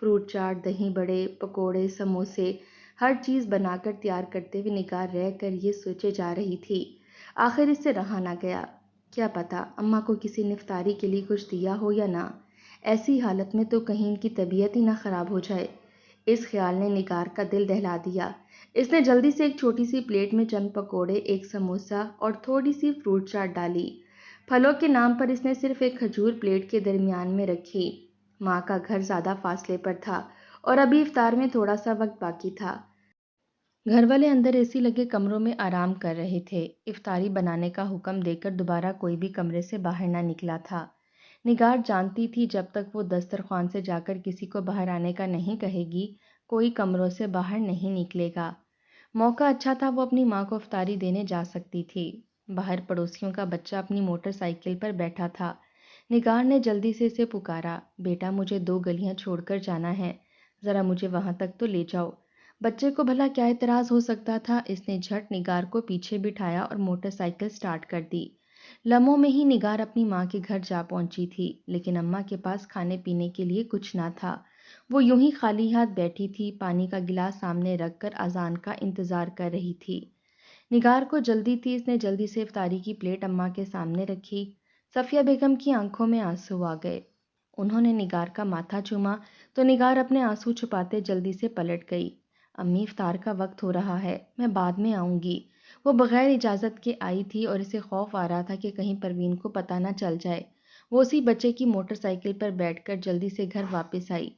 Fruit چاٹ، دہی بڑے، پکوڑے، سموسے، ہر چیز بنا کر تیار کرتے ہوئے نگار رہ کر یہ سوچے جا رہی تھی، آخر اس سے رہا نہ گیا، کیا پتا اماں کو کسی نے افطاری کے لیے کچھ دیا ہو یا نہ، ایسی حالت میں تو کہیں ان کی طبیعت ہی نہ خراب ہو جائے۔ اس خیال نے نگار کا دل دہلا دیا۔ اس نے جلدی سے ایک چھوٹی سی پلیٹ میں چند پکوڑے، ایک سموسہ اور تھوڑی سی فروٹ چاٹ ڈالی۔ پھلوں کے نام پر اس نے صرف ایک کھجور پلیٹ کے درمیان میں رکھی۔ ماں کا گھر زیادہ فاصلے پر تھا اور ابھی افطار میں تھوڑا سا وقت باقی تھا۔ گھر والے اندر اے سی لگے کمروں میں آرام کر رہے تھے۔ افطاری بنانے کا حکم دے کر دوبارہ کوئی بھی کمرے سے باہر نہ نکلا تھا۔ نگار جانتی تھی جب تک وہ دسترخوان سے جا کر کسی کو باہر آنے کا نہیں کہے گی، کوئی کمروں سے باہر نہیں نکلے گا۔ موقع اچھا تھا، وہ اپنی ماں کو افطاری دینے جا سکتی تھی۔ باہر پڑوسیوں کا بچہ اپنی موٹر سائیکل پر بیٹھا تھا۔ نگار نے جلدی سے اسے پکارا، بیٹا مجھے 2 گلیاں چھوڑ کر جانا ہے، ذرا مجھے وہاں تک تو لے جاؤ۔ بچے کو بھلا کیا اعتراض ہو سکتا تھا، اس نے جھٹ نگار کو پیچھے بٹھایا اور موٹر سائیکل سٹارٹ کر دی۔ لمحوں میں ہی نگار اپنی ماں کے گھر جا پہنچی تھی، لیکن اماں کے پاس کھانے پینے کے لیے کچھ نہ تھا۔ وہ یوں ہی خالی ہاتھ بیٹھی تھی، پانی کا گلاس سامنے رکھ کر اذان کا انتظار کر رہی تھی۔ نگار کو جلدی تھی، اس نے جلدی سے افطاری کی پلیٹ اماں کے سامنے رکھی۔ صفیہ بیگم کی آنکھوں میں آنسو آ گئے۔ انہوں نے نگار کا ماتھا چوما تو نگار اپنے آنسو چھپاتے جلدی سے پلٹ گئی۔ امی افطار کا وقت ہو رہا ہے، میں بعد میں آؤں گی۔ وہ بغیر اجازت کے آئی تھی اور اسے خوف آ رہا تھا کہ کہیں پروین کو پتہ نہ چل جائے۔ وہ اسی بچے کی موٹر سائیکل پر بیٹھ کر جلدی سے گھر واپس آئی۔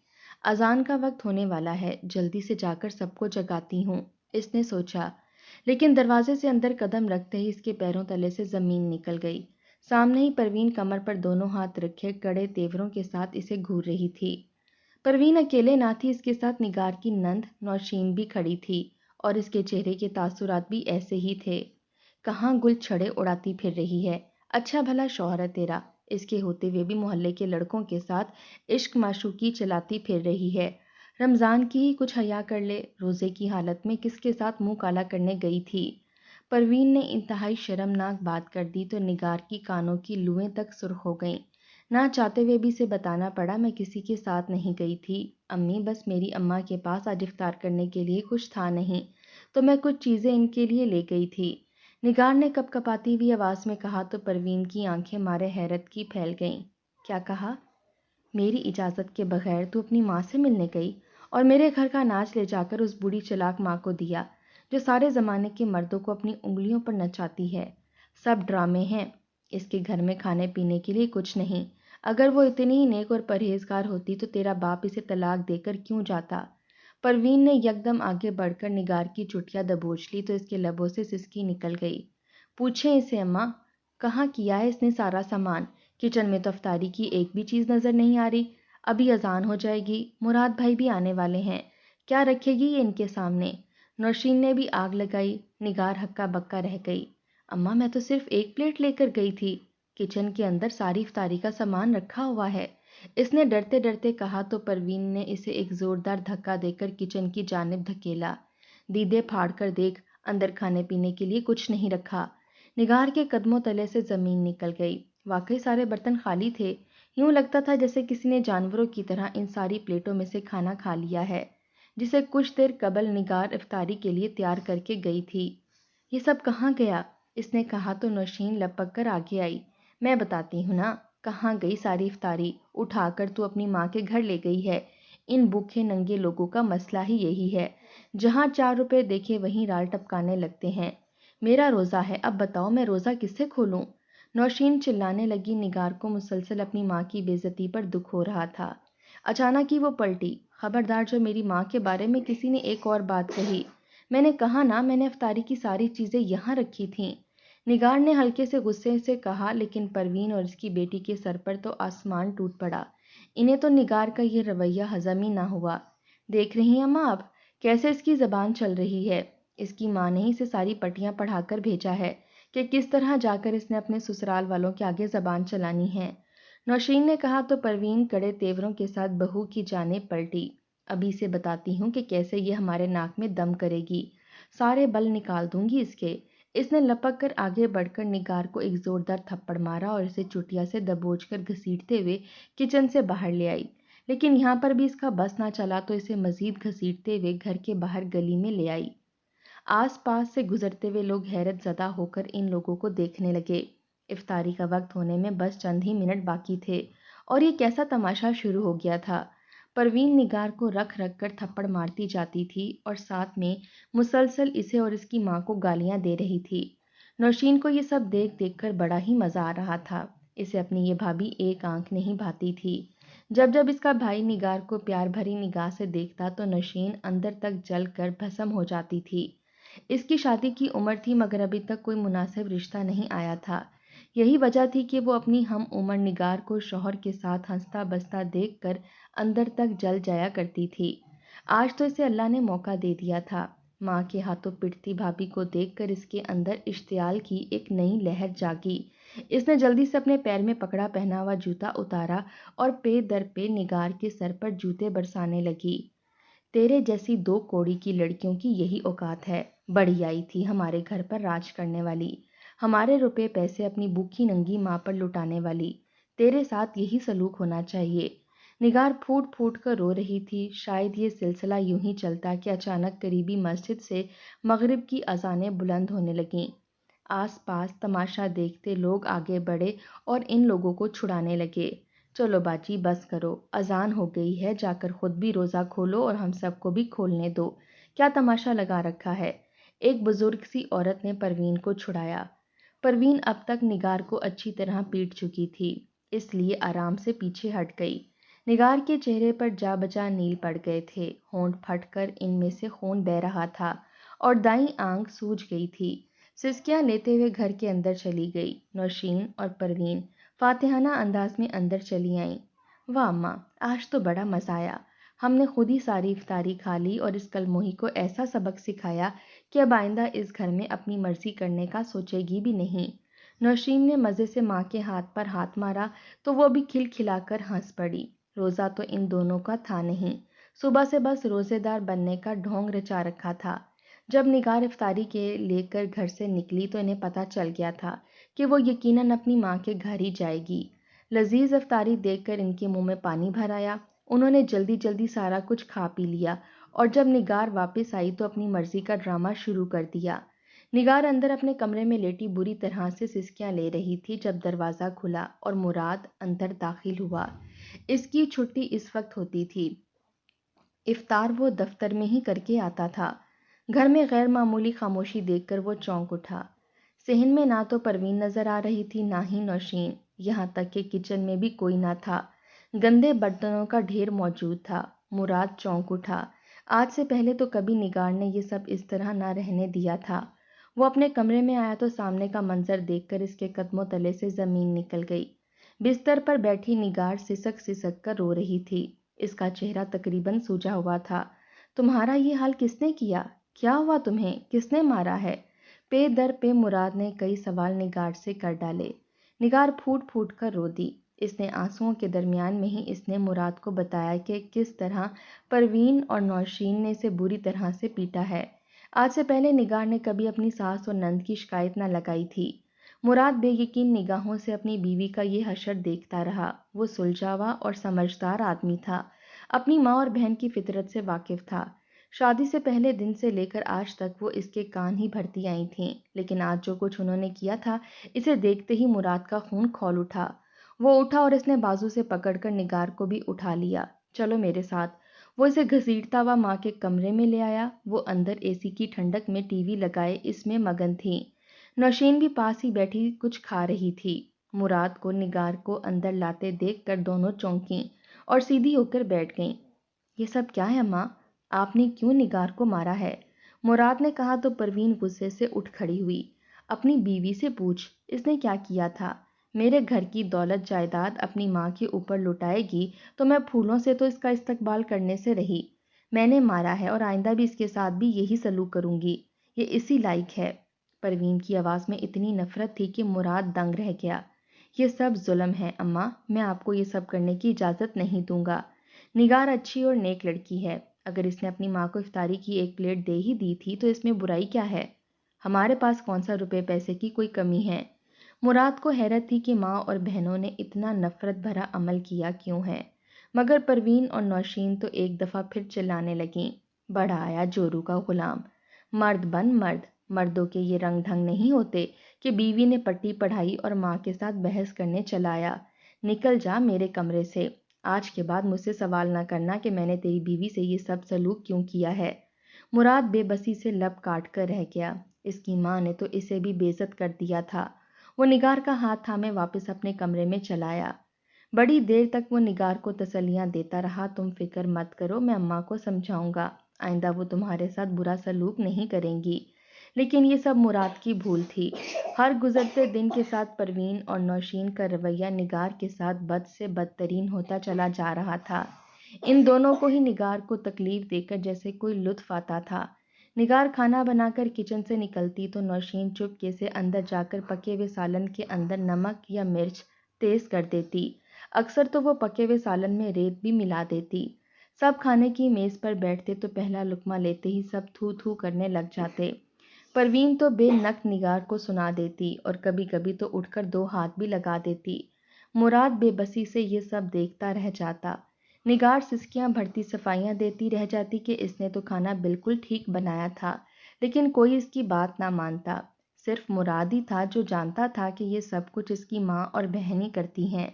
اذان کا وقت ہونے والا ہے، جلدی سے جا کر سب کو جگاتی ہوں، اس نے سوچا، لیکن دروازے سے اندر قدم رکھتے ہی اس کے پیروں تلے سے زمین نکل گئی۔ سامنے ہی پروین کمر پر دونوں ہاتھ رکھے کڑے تیوروں کے ساتھ اسے گھور رہی تھی۔ پروین اکیلے نہ تھی، اس کے ساتھ نگار کی نند نوشین بھی کھڑی تھی اور اس کے چہرے کے تاثرات بھی ایسے ہی تھے۔ کہاں گل چھڑے اڑاتی پھر رہی ہے، اچھا بھلا شوہر ہے تیرا، اس کے ہوتے ہوئے بھی محلے کے لڑکوں کے ساتھ عشق معشوقی چلاتی پھر رہی ہے۔ رمضان کی ہی کچھ حیا کر لے، روزے کی حالت میں کس کے ساتھ منہ کالا کرنے گئی تھی۔ پروین نے انتہائی شرمناک بات کر دی تو نگار کی کانوں کی لوئیں تک سرخ ہو گئیں۔ نہ چاہتے ہوئے بھی اسے بتانا پڑا، میں کسی کے ساتھ نہیں گئی تھی امی، بس میری اماں کے پاس آج افطار کرنے کے لیے کچھ تھا نہیں تو میں کچھ چیزیں ان کے لیے لے گئی تھی، نگار نے کپ کپاتی ہوئی آواز میں کہا تو پروین کی آنکھیں مارے حیرت کی پھیل گئیں۔ کیا کہا؟ میری اجازت کے بغیر تو اپنی ماں سے ملنے گئی اور میرے گھر کا اناج لے جا کر اس بوڑھی چلاک ماں کو دیا جو سارے زمانے کے مردوں کو اپنی انگلیوں پر نچاتی ہے۔ سب ڈرامے ہیں، اس کے گھر میں کھانے پینے کے لیے کچھ نہیں۔ اگر وہ اتنی ہی نیک اور پرہیزگار ہوتی تو تیرا باپ اسے طلاق دے کر کیوں جاتا؟ پروین نے یکدم آگے بڑھ کر نگار کی چٹیا دبوچ لی تو اس کے لبوں سے سسکی نکل گئی۔ پوچھیں اسے اماں، کہاں کیا ہے اس نے سارا سامان؟ کچن میں تو افطاری کی ایک بھی چیز نظر نہیں آ رہی۔ ابھی اذان ہو جائے گی، مراد بھائی بھی آنے والے ہیں، کیا رکھے گی یہ ان کے سامنے؟ نوشین نے بھی آگ لگائی۔ نگار ہکا بکا رہ گئی۔ اماں میں تو صرف ایک پلیٹ لے کر گئی تھی، کچن کے اندر ساری افطاری کا سامان رکھا ہوا ہے، اس نے ڈرتے ڈرتے کہا تو پروین نے اسے ایک زوردار دھکا دے کر کچن کی جانب دھکیلا۔ دیدے پھاڑ کر دیکھ، اندر کھانے پینے کے لیے کچھ نہیں رکھا۔ نگار کے قدموں تلے سے زمین نکل گئی، واقعی سارے برتن خالی تھے، یوں لگتا تھا جیسے کسی نے جانوروں کی طرح ان ساری پلیٹوں میں سے کھانا کھا لیا ہے جسے کچھ دیر قبل نگار افطاری کے لیے تیار کر کے گئی تھی۔ یہ سب کہاں گیا؟ اس نے کہا تو نوشین لپک کر آگے آئی۔ میں بتاتی ہوں نا، کہاں گئی ساری افطاری، اٹھا کر تو اپنی ماں کے گھر لے گئی ہے۔ ان بھوکے ننگے لوگوں کا مسئلہ ہی یہی ہے، جہاں 4 روپے دیکھے وہیں رال ٹپکانے لگتے ہیں۔ میرا روزہ ہے، اب بتاؤ میں روزہ کس سے کھولوں؟ نوشین چلانے لگی۔ نگار کو مسلسل اپنی ماں کی بے عزتی پر دکھ ہو رہا تھا۔ اچانک ہی وہ پلٹی، خبردار جو میری ماں کے بارے میں کسی نے ایک اور بات کہی، میں نے کہا نا میں نے افطاری کی ساری چیزیں یہاں رکھی تھیں، نگار نے ہلکے سے غصے سے کہا، لیکن پروین اور اس کی بیٹی کے سر پر تو آسمان ٹوٹ پڑا۔ انہیں تو نگار کا یہ رویہ ہضم ہی نہ ہوا۔ دیکھ رہی ہیں اماں آپ کیسے اس کی زبان چل رہی ہے؟ اس کی ماں نے ہی اسے ساری پٹیاں پڑھا کر بھیجا ہے کہ کس طرح جا کر اس نے اپنے سسرال والوں کے آگے زبان چلانی ہے۔ نوشین نے کہا تو پروین کڑے تیوروں کے ساتھ بہو کی جانب پلٹی۔ ابھی سے بتاتی ہوں کہ کیسے یہ ہمارے ناک میں دم کرے گی، سارے بل نکال دوں گی اس کے۔ اس نے لپک کر آگے بڑھ کر نگار کو ایک زوردار تھپڑ مارا اور اسے چٹیا سے دبوچ کر گھسیٹتے ہوئے کچن سے باہر لے آئی۔ لیکن یہاں پر بھی اس کا بس نہ چلا تو اسے مزید گھسیٹتے ہوئے گھر کے باہر گلی میں لے آئی۔ آس پاس سے گزرتے ہوئے لوگ حیرت زدہ ہو کر ان لوگوں کو دیکھنے لگے۔ افطاری کا وقت ہونے میں بس چند ہی منٹ باقی تھے اور یہ کیسا تماشا شروع ہو گیا تھا۔ پروین نگار کو رکھ رکھ کر تھپڑ مارتی جاتی تھی اور ساتھ میں مسلسل اسے اور اس کی ماں کو گالیاں دے رہی تھی۔ نوشین کو یہ سب دیکھ دیکھ کر بڑا ہی مزہ آ رہا تھا۔ اسے اپنی یہ بھابھی ایک آنکھ نہیں بھاتی تھی۔ جب جب اس کا بھائی نگار کو پیار بھری نگاہ سے دیکھتا تو نوشین اندر تک جل کر بھسم ہو جاتی تھی۔ اس کی شادی کی عمر تھی مگر ابھی تک کوئی مناسب رشتہ نہیں آیا تھا۔ یہی وجہ تھی کہ وہ اپنی ہم عمر نگار کو شوہر کے ساتھ ہنستا بستا دیکھ کر اندر تک جل جایا کرتی تھی۔ آج تو اسے اللہ نے موقع دے دیا تھا۔ ماں کے ہاتھوں پٹتی بھابھی کو دیکھ کر اس کے اندر اشتعال کی ایک نئی لہر جاگی۔ اس نے جلدی سے اپنے پیر میں پکڑا پہنا ہوا جوتا اتارا اور پے در پے نگار کے سر پر جوتے برسانے لگی۔ تیرے جیسی دو کوڑی کی لڑکیوں کی یہی اوقات ہے، بڑی آئی تھی ہمارے گھر پر راج کرنے والی، ہمارے روپے پیسے اپنی بھوکی ننگی ماں پر لٹانے والی، تیرے ساتھ یہی سلوک ہونا چاہیے۔ نگار پھوٹ پھوٹ کر رو رہی تھی۔ شاید یہ سلسلہ یوں ہی چلتا کہ اچانک قریبی مسجد سے مغرب کی اذانیں بلند ہونے لگیں۔ آس پاس تماشا دیکھتے لوگ آگے بڑھے اور ان لوگوں کو چھڑانے لگے۔ چلو باجی بس کرو، اذان ہو گئی ہے، جا کر خود بھی روزہ کھولو اور ہم سب کو بھی کھولنے دو، کیا تماشا لگا رکھا ہے؟ ایک بزرگ سی عورت نے پروین کو چھڑایا۔ پروین اب تک نگار کو اچھی طرح پیٹ چکی تھی، اس لیے آرام سے پیچھے ہٹ گئی۔ نگار کے چہرے پر جا بجا نیل پڑ گئے تھے، ہونٹ پھٹ کر ان میں سے خون بہہ رہا تھا اور دائیں آنکھ سوج گئی تھی۔ سسکیاں لیتے ہوئے گھر کے اندر چلی گئی۔ نوشین اور پروین فاتحانہ انداز میں اندر چلی آئیں۔ واہ اماں، آج تو بڑا مزہ آیا، ہم نے خود ہی ساری افطاری کھا لی اور اس کل موہی کو ایسا سبق سکھایا کہ اب آئندہ اس گھر میں اپنی مرضی کرنے کا سوچے گی بھی نہیں۔ نوشین نے مزے سے ماں کے ہاتھ پر ہاتھ مارا تو وہ بھی کھل کھلا کر ہنس پڑی۔ روزہ تو ان دونوں کا تھا نہیں، صبح سے بس روزے دار بننے کا ڈھونگ رچا رکھا تھا۔ جب نگار افطاری کے لے کر گھر سے نکلی تو انہیں پتہ چل گیا تھا کہ وہ یقیناً اپنی ماں کے گھر ہی جائے گی۔ لذیذ افطاری دیکھ کر ان کے منہ میں پانی بھر آیا۔ انہوں نے جلدی جلدی سارا کچھ کھا پی لیا اور جب نگار واپس آئی تو اپنی مرضی کا ڈرامہ شروع کر دیا۔ نگار اندر اپنے کمرے میں لیٹی بری طرح سے سسکیاں لے رہی تھی جب دروازہ کھلا اور مراد اندر داخل ہوا۔ اس کی چھٹی اس وقت ہوتی تھی۔ افطار وہ دفتر میں ہی کر کے آتا تھا۔ گھر میں غیر معمولی خاموشی دیکھ کر وہ چونک اٹھا۔ صحن میں نہ تو پروین نظر آ رہی تھی نہ ہی نوشین، یہاں تک کہ کچن میں بھی کوئی نہ تھا۔ گندے برتنوں کا ڈھیر موجود تھا۔ مراد چونک اٹھا۔ آج سے پہلے تو کبھی نگار نے یہ سب اس طرح نہ رہنے دیا تھا۔ وہ اپنے کمرے میں آیا تو سامنے کا منظر دیکھ کر اس کے قدموں تلے سے زمین نکل گئی۔ بستر پر بیٹھی نگار سسک سسک کر رو رہی تھی۔ اس کا چہرہ تقریباً سوجا ہوا تھا۔ تمہارا یہ حال کس نے کیا؟ کیا ہوا تمہیں؟ کس نے مارا ہے؟ پے در پے مراد نے کئی سوال نگار سے کر ڈالے۔ نگار پھوٹ پھوٹ کر رو دی۔ اس نے آنسوؤں کے درمیان میں ہی اس نے مراد کو بتایا کہ کس طرح پروین اور نوشین نے اسے بری طرح سے پیٹا ہے۔ آج سے پہلے نگار نے کبھی اپنی ساس اور نند کی شکایت نہ لگائی تھی۔ مراد بے یقین نگاہوں سے اپنی بیوی کا یہ حشر دیکھتا رہا۔ وہ سلجھا ہوا اور سمجھدار آدمی تھا، اپنی ماں اور بہن کی فطرت سے واقف تھا۔ شادی سے پہلے دن سے لے کر آج تک وہ اس کے کان ہی بھرتی آئی تھیں، لیکن آج جو کچھ انہوں نے کیا تھا اسے دیکھتے ہی مراد کا خون کھول اٹھا۔ وہ اٹھا اور اس نے بازو سے پکڑ کر نگار کو بھی اٹھا لیا۔ چلو میرے ساتھ۔ وہ اسے گھسیٹتا ہوا ماں کے کمرے میں لے آیا۔ وہ اندر اے سی کی ٹھنڈک میں ٹی وی لگائے اس میں مگن تھی۔ نوشین بھی پاس ہی بیٹھی کچھ کھا رہی تھی۔ مراد کو نگار کو اندر لاتے دیکھ کر دونوں چونکیں اور سیدھی ہو کر بیٹھ گئیں۔ یہ سب کیا ہے ماں؟ آپ نے کیوں نگار کو مارا ہے؟ مراد نے کہا تو پروین غصے سے اٹھ کھڑی ہوئی۔ اپنی بیوی سے پوچھ، اس نے کیا کیا تھا؟ میرے گھر کی دولت جائیداد اپنی ماں کے اوپر لٹائے گی تو میں پھولوں سے تو اس کا استقبال کرنے سے رہی۔ میں نے مارا ہے اور آئندہ بھی اس کے ساتھ بھی یہی سلوک کروں گی، یہ اسی لائق ہے۔ پروین کی آواز میں اتنی نفرت تھی کہ مراد دنگ رہ گیا۔ یہ سب ظلم ہے اماں، میں آپ کو یہ سب کرنے کی اجازت نہیں دوں گا۔ نگار اچھی اور نیک لڑکی ہے، اگر اس نے اپنی ماں کو افطاری کی ایک پلیٹ دے ہی دی تھی تو اس میں برائی کیا ہے؟ ہمارے پاس کون سا روپے پیسے کی کوئی کمی ہے؟ مراد کو حیرت تھی کہ ماں اور بہنوں نے اتنا نفرت بھرا عمل کیا کیوں ہے۔ مگر پروین اور نوشین تو ایک دفعہ پھر چلانے لگیں، بڑا آیا جورو کا غلام، مرد بن مرد، مردوں کے یہ رنگ ڈھنگ نہیں ہوتے کہ بیوی نے پٹی پڑھائی اور ماں کے ساتھ بحث کرنے چلایا، نکل جا میرے کمرے سے، آج کے بعد مجھ سے سوال نہ کرنا کہ میں نے تیری بیوی سے یہ سب سلوک کیوں کیا ہے۔ مراد بے بسی سے لب کاٹ کر رہ گیا، اس کی ماں نے تو اسے بھی بے عزت کر دیا تھا۔ وہ نگار کا ہاتھ تھامے واپس اپنے کمرے میں چلایا۔ بڑی دیر تک وہ نگار کو تسلیاں دیتا رہا، تم فکر مت کرو، میں اماں کو سمجھاؤں گا، آئندہ وہ تمہارے ساتھ برا سلوک نہیں کریں گی۔ لیکن یہ سب مراد کی بھول تھی۔ ہر گزرتے دن کے ساتھ پروین اور نوشین کا رویہ نگار کے ساتھ بد سے بدترین ہوتا چلا جا رہا تھا۔ ان دونوں کو ہی نگار کو تکلیف دے کر جیسے کوئی لطف آتا تھا۔ نگار کھانا بنا کر کچن سے نکلتی تو نوشین چپکے سے اندر جا کر پکے ہوئے سالن کے اندر نمک یا مرچ تیز کر دیتی، اکثر تو وہ پکے ہوئے سالن میں ریت بھی ملا دیتی۔ سب کھانے کی میز پر بیٹھتے تو پہلا لقمہ لیتے ہی سب تھو تھو کرنے لگ جاتے۔ پروین تو بے نقد نگار کو سنا دیتی اور کبھی کبھی تو اٹھ کر دو ہاتھ بھی لگا دیتی۔ مراد بے بسی سے یہ سب دیکھتا رہ جاتا۔ نگار سسکیاں بھرتی صفائیاں دیتی رہ جاتی کہ اس نے تو کھانا بالکل ٹھیک بنایا تھا، لیکن کوئی اس کی بات نہ مانتا۔ صرف مراد ہی تھا جو جانتا تھا کہ یہ سب کچھ اس کی ماں اور بہن ہی کرتی ہیں۔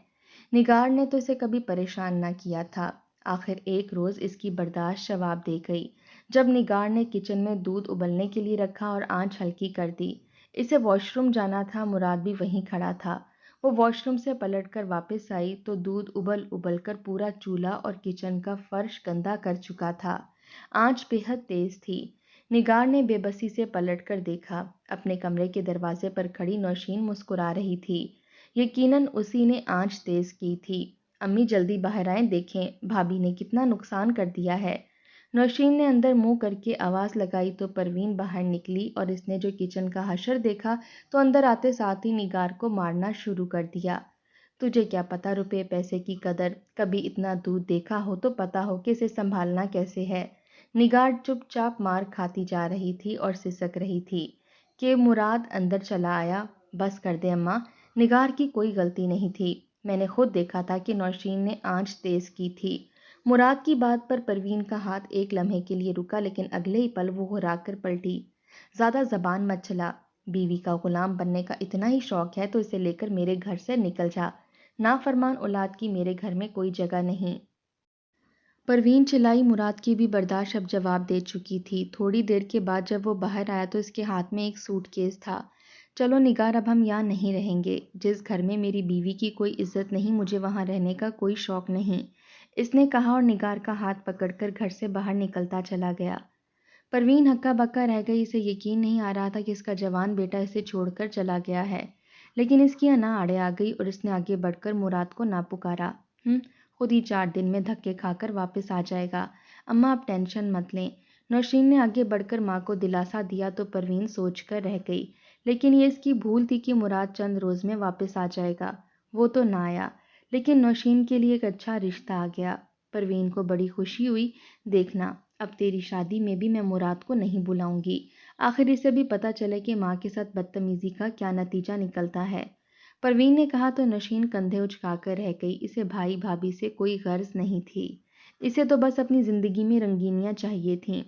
نگار نے تو اسے کبھی پریشان نہ کیا تھا۔ آخر ایک روز اس کی برداشت جواب دے گئی، جب نگار نے کچن میں دودھ ابلنے کے لیے رکھا اور آنچ ہلکی کر دی۔ اسے واش روم جانا تھا، مراد بھی وہیں کھڑا تھا۔ وہ واش روم سے پلٹ کر واپس آئی تو دودھ ابل ابل کر پورا چولہا اور کچن کا فرش گندا کر چکا تھا۔ آنچ بے حد تیز تھی۔ نگار نے بے بسی سے پلٹ کر دیکھا، اپنے کمرے کے دروازے پر کھڑی نوشین مسکرا رہی تھی۔ یقیناً اسی نے آنچ تیز کی تھی۔ امی جلدی باہر آئیں، دیکھیں بھابھی نے کتنا نقصان کر دیا ہے۔ نوشین نے اندر منہ کر کے آواز لگائی تو پروین باہر نکلی اور اس نے جو کچن کا حشر دیکھا تو اندر آتے ساتھ ہی نگار کو مارنا شروع کر دیا۔ تجھے کیا پتا روپے پیسے کی قدر، کبھی اتنا دودھ دیکھا ہو تو پتا ہو کہ اسے سنبھالنا کیسے ہے۔ نگار چپ چاپ مار کھاتی جا رہی تھی اور سسک رہی تھی کہ مراد اندر چلا آیا۔ بس کر دے اماں، نگار کی کوئی غلطی نہیں تھی، میں نے خود دیکھا تھا کہ نوشین نے آنچ تیز کی تھی۔ مراد کی بات پر پروین کا ہاتھ ایک لمحے کے لیے رکا، لیکن اگلے ہی پل وہ گھبرا کر پلٹی۔ زیادہ زبان مت چلا، بیوی کا غلام بننے کا اتنا ہی شوق ہے تو اسے لے کر میرے گھر سے نکل جا، نافرمان اولاد کی میرے گھر میں کوئی جگہ نہیں۔ پروین چلائی، مراد کی بھی برداشت اب جواب دے چکی تھی۔ تھوڑی دیر کے بعد جب وہ باہر آیا تو اس کے ہاتھ میں ایک سوٹ کیس تھا۔ چلو نگار، اب ہم یہاں نہیں رہیں گے، جس گھر میں میری بیوی کی کوئی عزت نہیں مجھے وہاں رہنے کا کوئی شوق نہیں، اس نے کہا اور نگار کا ہاتھ پکڑ کر گھر سے باہر نکلتا چلا گیا۔ پروین ہکا بکا رہ گئی، اسے یقین نہیں آ رہا تھا کہ اس کا جوان بیٹا اسے چھوڑ کر چلا گیا ہے، لیکن اس کی انا آڑے آ گئی اور اس نے آگے بڑھ کر مراد کو نہ پکارا۔ خود ہی 4 دن میں دھکے کھا کر واپس آ جائے گا، اماں آپ ٹینشن مت لیں۔ نوشین نے آگے بڑھ کر ماں کو دلاسا دیا تو پروین سوچ کر رہ گئی، لیکن یہ اس کی بھول تھی کہ مراد چند روز میں واپس آ جائے گا۔ وہ تو نہ آیا، لیکن نوشین کے لیے ایک اچھا رشتہ آ گیا۔ پروین کو بڑی خوشی ہوئی، دیکھنا اب تیری شادی میں بھی میں مراد کو نہیں بلاؤں گی، آخر اسے بھی پتہ چلے کہ ماں کے ساتھ بدتمیزی کا کیا نتیجہ نکلتا ہے۔ پروین نے کہا تو نوشین کندھے اچکا کر رہ گئی، اسے بھائی بھابھی سے کوئی غرض نہیں تھی، اسے تو بس اپنی زندگی میں رنگینیاں چاہیے تھیں۔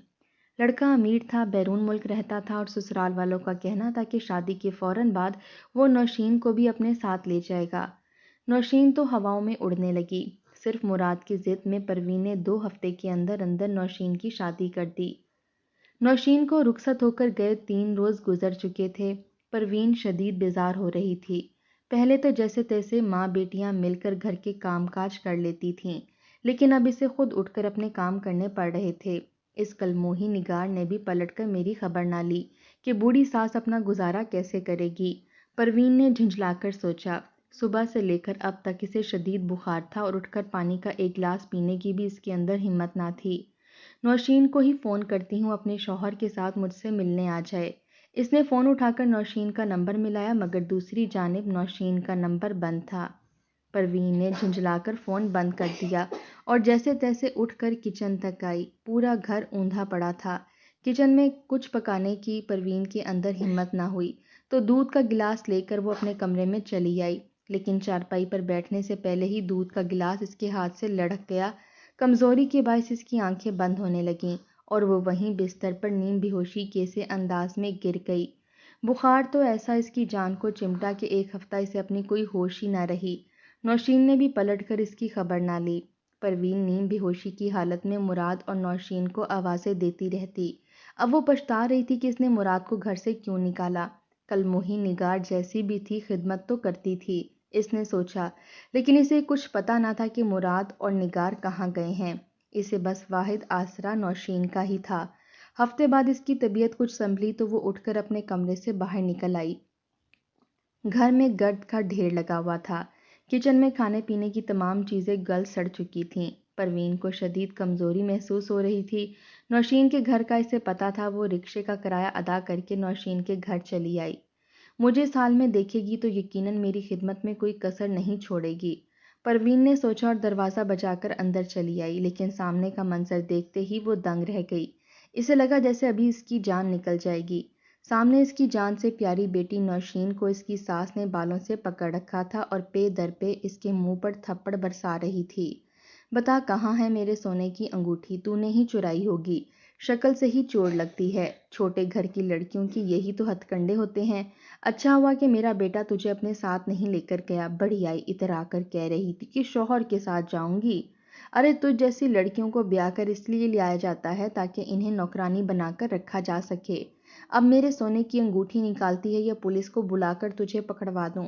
لڑکا امیر تھا، بیرون ملک رہتا تھا اور سسرال والوں کا کہنا تھا کہ شادی کے فوراً بعد وہ نوشین کو بھی اپنے ساتھ لے جائے گا۔ نوشین تو ہواؤں میں اڑنے لگی۔ صرف مراد کی ضد میں پروین نے 2 ہفتے کے اندر اندر نوشین کی شادی کر دی۔ نوشین کو رخصت ہو کر گئے 3 روز گزر چکے تھے۔ پروین شدید بیزار ہو رہی تھی۔ پہلے تو جیسے تیسے ماں بیٹیاں مل کر گھر کے کام کاج کر لیتی تھیں، لیکن اب اسے خود اٹھ کر اپنے کام کرنے پڑ رہے تھے۔ اس کلموہی نگار نے بھی پلٹ کر میری خبر نہ لی کہ بوڑھی ساس اپنا گزارا کیسے کرے گی۔ پروین نے جھنجھلا کر سوچا۔ صبح سے لے کر اب تک اسے شدید بخار تھا اور اٹھ کر پانی کا ایک گلاس پینے کی بھی اس کے اندر ہمت نہ تھی۔ نوشین کو ہی فون کرتی ہوں، اپنے شوہر کے ساتھ مجھ سے ملنے آ جائے۔ اس نے فون اٹھا کر نوشین کا نمبر ملایا، مگر دوسری جانب نوشین کا نمبر بند تھا۔ پروین نے جھنجھلا کر فون بند کر دیا اور جیسے تیسے اٹھ کر کچن تک آئی۔ پورا گھر اوندا پڑا تھا۔ کچن میں کچھ پکانے کی پروین کے اندر ہمت نہ ہوئی تو دودھ کا گلاس لے کر وہ اپنے کمرے میں چلی آئی۔ لیکن چارپائی پر بیٹھنے سے پہلے ہی دودھ کا گلاس اس کے ہاتھ سے لڑک گیا۔ کمزوری کے باعث اس کی آنکھیں بند ہونے لگیں اور وہ وہیں بستر پر نیم بیہوشی کے سے انداز میں گر گئی۔ بخار تو ایسا اس کی جان کو چمٹا کہ ایک ہفتہ اسے اپنی کوئی ہوش ہی نہ رہی۔ نوشین نے بھی پلٹ کر اس کی خبر نہ لی۔ پروین نیم بیہوشی کی حالت میں مراد اور نوشین کو آوازیں دیتی رہتی۔ اب وہ پچھتا رہی تھی کہ اس نے مراد کو گھر سے کیوں نکالا۔ کل موہی نگار جیسی بھی تھی خدمت تو کرتی تھی، اس نے سوچا، لیکن اسے کچھ پتہ نہ تھا کہ مراد اور نگار کہاں گئے ہیں۔ اسے بس واحد آسرا نوشین کا ہی تھا۔ ہفتے بعد اس کی طبیعت کچھ سنبھلی تو وہ اٹھ کر اپنے کمرے سے باہر نکل آئی۔ گھر میں گرد کا ڈھیر لگا ہوا تھا۔ کچن میں کھانے پینے کی تمام چیزیں گل سڑ چکی تھیں۔ پروین کو شدید کمزوری محسوس ہو رہی تھی۔ نوشین کے گھر کا اسے پتہ تھا۔ وہ رکشے کا کرایہ ادا کر کے نوشین کے گھر چلی آئی۔ مجھے سال میں دیکھے گی تو یقیناً میری خدمت میں کوئی کسر نہیں چھوڑے گی، پروین نے سوچا اور دروازہ بجا کر اندر چلی آئی، لیکن سامنے کا منظر دیکھتے ہی وہ دنگ رہ گئی۔ اسے لگا جیسے ابھی اس کی جان نکل جائے گی۔ سامنے اس کی جان سے پیاری بیٹی نوشین کو اس کی ساس نے بالوں سے پکڑ رکھا تھا اور پے در پے اس کے منہ پر تھپڑ برسا رہی تھی۔ بتا کہاں ہے میرے سونے کی انگوٹھی؟ تو نے ہی چرائی ہوگی، شکل سے ہی چور لگتی ہے۔ چھوٹے گھر کی لڑکیوں کی یہی تو ہتھ کنڈے ہوتے ہیں۔ اچھا ہوا کہ میرا بیٹا تجھے اپنے ساتھ نہیں لے کر گیا۔ بڑی آئی اترا کر کہہ رہی تھی کہ شوہر کے ساتھ جاؤں گی۔ ارے تجھ جیسی لڑکیوں کو بیاہ کر اس لیے لایا جاتا ہے تاکہ انہیں نوکرانی بنا کر رکھا جا سکے۔ اب میرے سونے کی انگوٹھی نکالتی ہے یا پولیس کو بلا کر تجھے پکڑوا دوں؟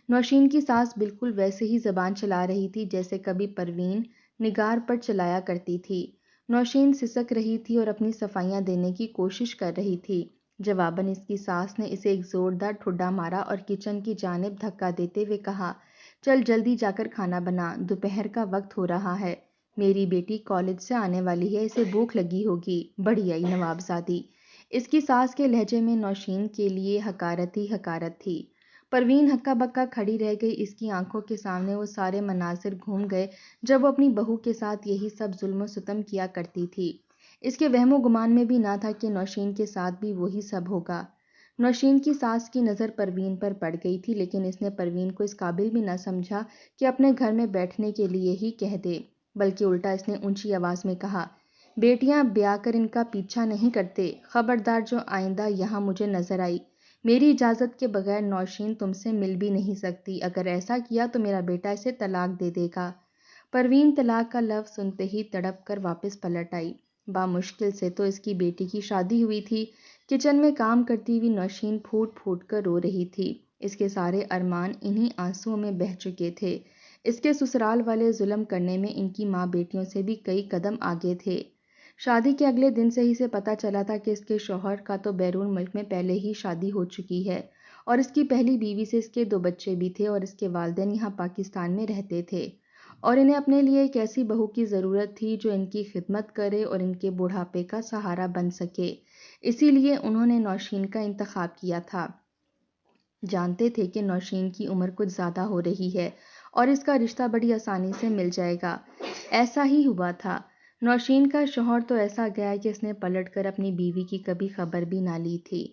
نوشین کی ساس بالکل ویسے ہی زبان چلا رہی تھی جیسے کبھی پروین نگار پر چلایا کرتی تھی۔ نوشین سسک رہی تھی اور اپنی صفائیاں دینے کی کوشش کر رہی تھی۔ جواباً اس کی ساس نے اسے ایک زوردار ٹھڈا مارا اور کچن کی جانب دھکا دیتے ہوئے کہا، چل جلدی جا کر کھانا بنا، دوپہر کا وقت ہو رہا ہے۔ میری بیٹی کالج سے آنے والی ہے، اسے بھوک لگی ہوگی۔ بڑی آئی نوابزادی۔ اس کی ساس کے لہجے میں نوشین کے لیے حقارت ہی حقارت تھی۔ پروین ہکا بکا کھڑی رہ گئی۔ اس کی آنکھوں کے سامنے وہ سارے مناظر گھوم گئے جب وہ اپنی بہو کے ساتھ یہی سب ظلم و ستم کیا کرتی تھی۔ اس کے وہم و گمان میں بھی نہ تھا کہ نوشین کے ساتھ بھی وہی سب ہوگا۔ نوشین کی ساس کی نظر پروین پر پڑ گئی تھی، لیکن اس نے پروین کو اس قابل بھی نہ سمجھا کہ اپنے گھر میں بیٹھنے کے لیے ہی کہہ دے، بلکہ الٹا اس نے اونچی آواز میں کہا، بیٹیاں بیاہ کر ان کا پیچھا نہیں کرتے، خبردار جو آئندہ یہاں مجھے نظر آئی، میری اجازت کے بغیر نوشین تم سے مل بھی نہیں سکتی، اگر ایسا کیا تو میرا بیٹا اسے طلاق دے دے گا۔ پروین طلاق کا لفظ سنتے ہی تڑپ کر واپس پلٹ آئی۔ بامشکل سے تو اس کی بیٹی کی شادی ہوئی تھی۔ کچن میں کام کرتی ہوئی نوشین پھوٹ پھوٹ کر رو رہی تھی۔ اس کے سارے ارمان انہی آنسوؤں میں بہہ چکے تھے۔ اس کے سسرال والے ظلم کرنے میں ان کی ماں بیٹیوں سے بھی کئی قدم آگے تھے۔ شادی کے اگلے دن سے ہی اسے پتہ چلا تھا کہ اس کے شوہر کا تو بیرون ملک میں پہلے ہی شادی ہو چکی ہے اور اس کی پہلی بیوی سے اس کے 2 بچے بھی تھے اور اس کے والدین یہاں پاکستان میں رہتے تھے اور انہیں اپنے لیے ایک ایسی بہو کی ضرورت تھی جو ان کی خدمت کرے اور ان کے بڑھاپے کا سہارا بن سکے۔ اسی لیے انہوں نے نوشین کا انتخاب کیا تھا۔ جانتے تھے کہ نوشین کی عمر کچھ زیادہ ہو رہی ہے اور اس کا رشتہ بڑی آسانی سے مل جائے گا۔ ایسا ہی ہوا تھا۔ نوشین کا شوہر تو ایسا گیا کہ اس نے پلٹ کر اپنی بیوی کی کبھی خبر بھی نہ لی تھی۔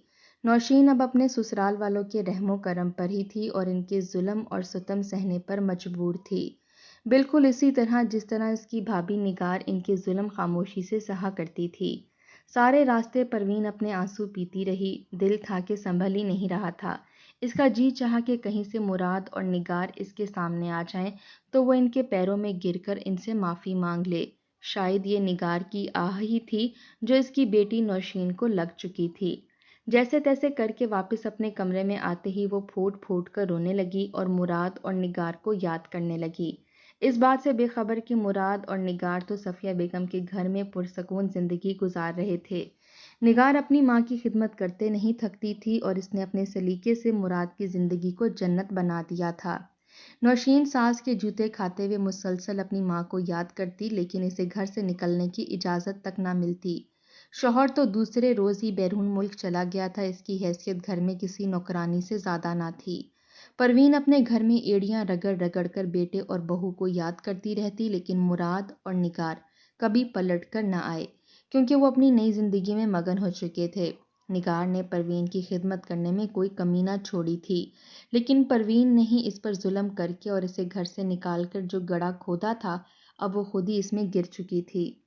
نوشین اب اپنے سسرال والوں کے رحم و کرم پر ہی تھی اور ان کے ظلم اور ستم سہنے پر مجبور تھی، بالکل اسی طرح جس طرح اس کی بھابھی نگار ان کے ظلم خاموشی سے سہا کرتی تھی۔ سارے راستے پروین اپنے آنسو پیتی رہی، دل تھا کہ سنبھل ہی نہیں رہا تھا۔ اس کا جی چاہا کہ کہیں سے مراد اور نگار اس کے سامنے آ جائیں تو وہ ان کے پیروں میں گر کر ان سے معافی مانگ لے۔ شاید یہ نگار کی آہ ہی تھی جو اس کی بیٹی نوشین کو لگ چکی تھی۔ جیسے تیسے کر کے واپس اپنے کمرے میں آتے ہی وہ پھوٹ پھوٹ کر رونے لگی اور مراد اور نگار کو یاد کرنے لگی، اس بات سے بے خبر کہ مراد اور نگار تو صفیہ بیگم کے گھر میں پرسکون زندگی گزار رہے تھے۔ نگار اپنی ماں کی خدمت کرتے نہیں تھکتی تھی اور اس نے اپنے سلیقے سے مراد کی زندگی کو جنت بنا دیا تھا۔ نوشین ساس کے جوتے کھاتے ہوئے مسلسل اپنی ماں کو یاد کرتی، لیکن اسے گھر سے نکلنے کی اجازت تک نہ ملتی۔ شوہر تو دوسرے روز ہی بیرون ملک چلا گیا تھا۔ اس کی حیثیت گھر میں کسی نوکرانی سے زیادہ نہ تھی۔ پروین اپنے گھر میں ایڑیاں رگڑ رگڑ کر بیٹے اور بہو کو یاد کرتی رہتی، لیکن مراد اور نگار کبھی پلٹ کر نہ آئے کیونکہ وہ اپنی نئی زندگی میں مگن ہو چکے تھے۔ نگار نے پروین کی خدمت کرنے میں کوئی کمی نہ چھوڑی تھی، لیکن پروین نے ہی اس پر ظلم کر کے اور اسے گھر سے نکال کر جو گڑھا کھودا تھا، اب وہ خود ہی اس میں گر چکی تھی۔